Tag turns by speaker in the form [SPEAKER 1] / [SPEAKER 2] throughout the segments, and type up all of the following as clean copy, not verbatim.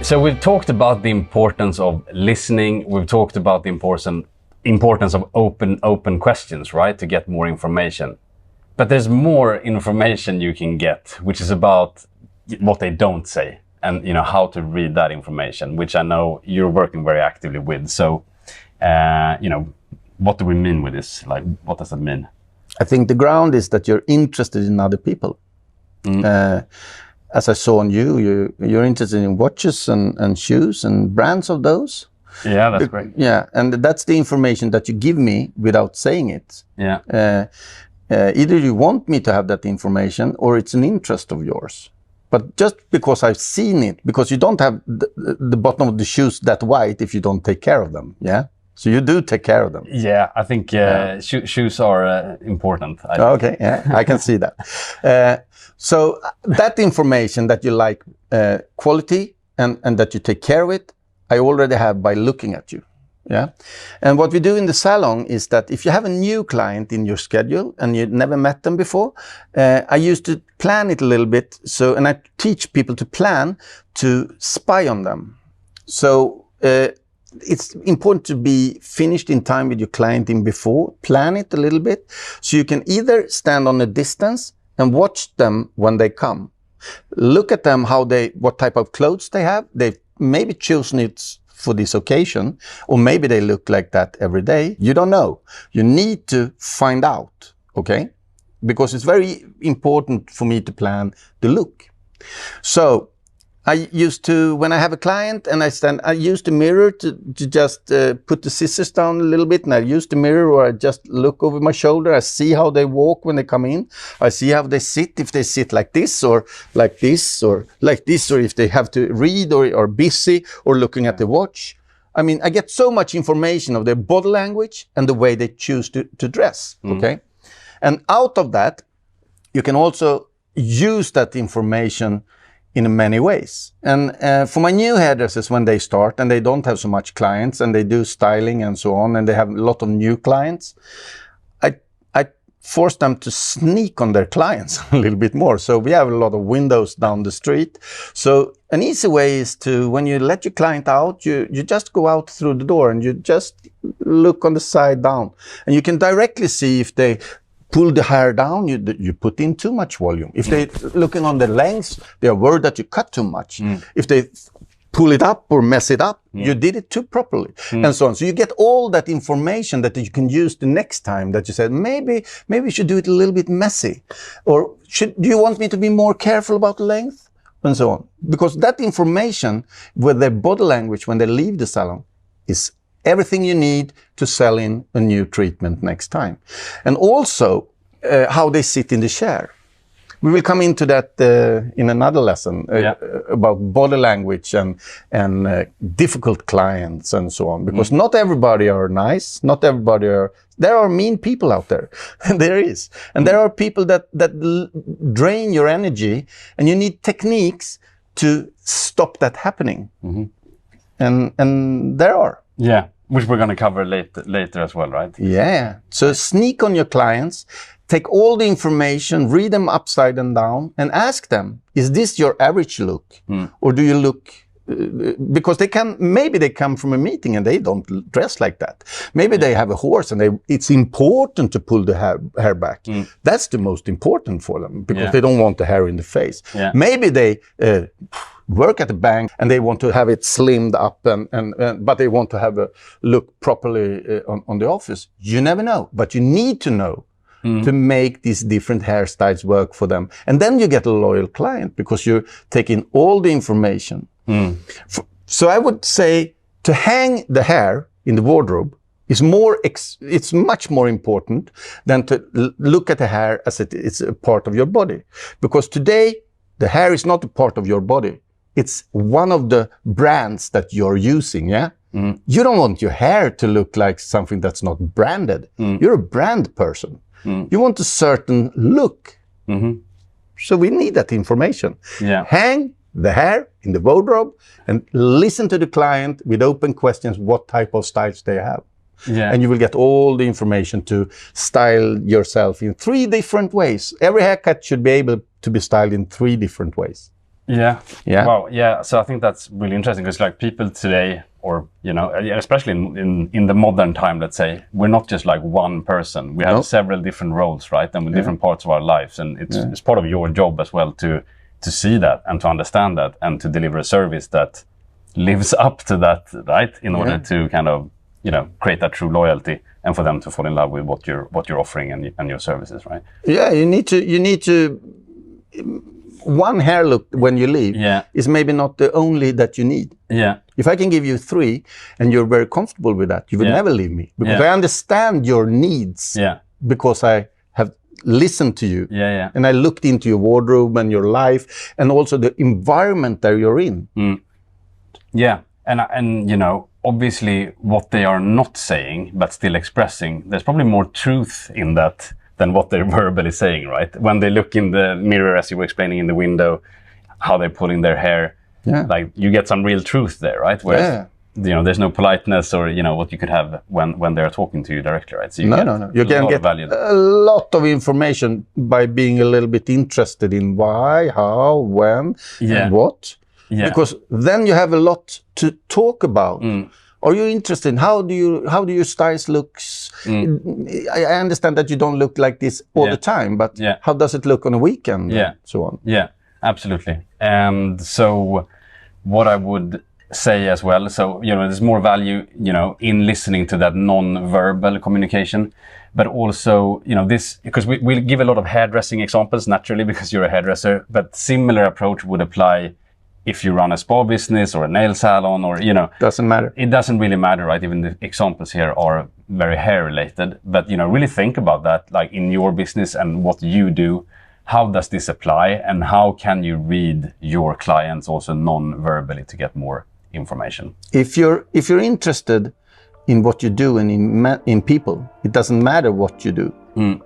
[SPEAKER 1] So we've talked about the importance of listening. We've talked about the importance of open questions, right? To get more information. But there's more information you can get, which is about what they don't say and how to read that information, which I know you're working very actively with. So, what do we mean with this? Like, what does that mean?
[SPEAKER 2] I think the ground is that you're interested in other people. As I saw on you're interested in watches and shoes and brands of those.
[SPEAKER 1] Yeah, that's great.
[SPEAKER 2] Yeah, and that's the information that you give me without saying it.
[SPEAKER 1] Yeah.
[SPEAKER 2] Either you want me to have that information or it's an interest of yours. But just because I've seen it, because you don't have the bottom of the shoes that white if you don't take care of them. Yeah. So you do take care of them.
[SPEAKER 1] Yeah, I think shoes are important.
[SPEAKER 2] Okay, yeah, I can see that. So that information that you like quality and that you take care of it, I already have by looking at you. Yeah. And what we do in the salon is that if you have a new client in your schedule and you've never met them before, I used to plan it a little bit. And I teach people to plan to spy on them. So it's important to be finished in time with your client in before, plan it a little bit. So you can either stand on a distance and watch them when they come. Look at them, what type of clothes they have. They maybe chosen it for this occasion, or maybe they look like that every day. You don't know. You need to find out, okay? Because it's very important for me to plan the look. So I used to, when I have a client and I use the mirror to just put the scissors down a little bit, and I use the mirror, or I just look over my shoulder. I see how they walk when they come in. I see how they sit, if they sit like this or like this, or like this, or if they have to read or are busy or looking at the watch. I mean, I get so much information of their body language and the way they choose to dress, okay? And out of that, you can also use that information in many ways. And for my new hairdressers, when they start and they don't have so much clients and they do styling and so on, and they have a lot of new clients, I force them to sneak on their clients a little bit more. So we have a lot of windows down the street. So an easy way is to, when you let your client out, you just go out through the door and you just look on the side down. And you can directly see if they pull the hair down, you put in too much volume. If they're looking on the lengths, they are worried that you cut too much. If they pull it up or mess it up, you did it too properly, and so on. So you get all that information that you can use the next time that you said, maybe you should do it a little bit messy. Or do you want me to be more careful about the length? And so on. Because that information with their body language when they leave the salon is everything you need to sell in a new treatment next time. And also how they sit in the chair. We will come into that in another lesson about body language and difficult clients and so on. Because not everybody are nice, not everybody are... There are mean people out there. There is. And there are people that drain your energy, and you need techniques to stop that happening. And there are.
[SPEAKER 1] Yeah, which we're going to cover later as well, right?
[SPEAKER 2] Yeah. So sneak on your clients, take all the information, read them upside and down, and ask them, is this your average look? Or do you look... because maybe they come from a meeting and they don't dress like that. Maybe they have a horse and it's important to pull the hair back. That's the most important for them, because they don't want the hair in the face. Maybe they work at a bank and they want to have it slimmed up, but they want to have a look properly on the office. You never know, but you need to know to make these different hairstyles work for them. And then you get a loyal client because you're taking all the information. So I would say to hang the hair in the wardrobe is it's much more important than to look at the hair as it's a part of your body. Because today, the hair is not a part of your body. It's one of the brands that you're using, yeah? You don't want your hair to look like something that's not branded. You're a brand person. You want a certain look. So we need that information. Hang the hair in the wardrobe and listen to the client with open questions, what type of styles they have. And you will get all the information to style yourself in 3 different ways. Every haircut should be able to be styled in 3 different ways.
[SPEAKER 1] Yeah.
[SPEAKER 2] Yeah.
[SPEAKER 1] Wow. Yeah. So I think that's really interesting because like people today, or especially in the modern time, let's say, we're not just like one person. We have several different roles, right? And with different parts of our lives, and it's part of your job as well to see that and to understand that and to deliver a service that lives up to that, right? In order to kind of create that true loyalty and for them to fall in love with what you're offering and your services, right?
[SPEAKER 2] Yeah, you need to. One hair look when you leave is maybe not the only that you need.
[SPEAKER 1] Yeah.
[SPEAKER 2] If I can give you 3 and you're very comfortable with that, you will never leave me because I understand your needs.
[SPEAKER 1] Yeah.
[SPEAKER 2] Because I have listened to you.
[SPEAKER 1] Yeah.
[SPEAKER 2] And I looked into your wardrobe and your life and also the environment that you're in.
[SPEAKER 1] Mm. Yeah. And obviously what they are not saying but still expressing, there's probably more truth in that than what they're verbally saying, right? When they look in the mirror, as you were explaining in the window, how they're pulling their hair, like you get some real truth there, right? Whereas, there's no politeness or, what you could have when they're talking to you directly, right? So you
[SPEAKER 2] You can get a lot of information by being a little bit interested in why, how, when, and what. Yeah. Because then you have a lot to talk about. Mm. Are you interested in how do your styles looks? I understand that you don't look like this all the time, but how does it look on a weekend? And so on. Yeah,
[SPEAKER 1] absolutely. And so what I would say as well, so there's more value in listening to that non-verbal communication, but also this, because we'll give a lot of hairdressing examples naturally because you're a hairdresser, but similar approach would apply if you run a spa business or a nail salon or,
[SPEAKER 2] Doesn't matter.
[SPEAKER 1] It doesn't really matter, right? Even the examples here are very hair related. But, really think about that, like in your business and what you do. How does this apply? And how can you read your clients also non-verbally to get more information?
[SPEAKER 2] If you're interested in what you do and in people, it doesn't matter what you do. Mm.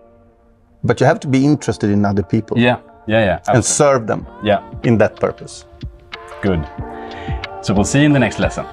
[SPEAKER 2] But you have to be interested in other people.
[SPEAKER 1] Yeah. Absolutely.
[SPEAKER 2] And serve them in that purpose.
[SPEAKER 1] Good. So we'll see you in the next lesson.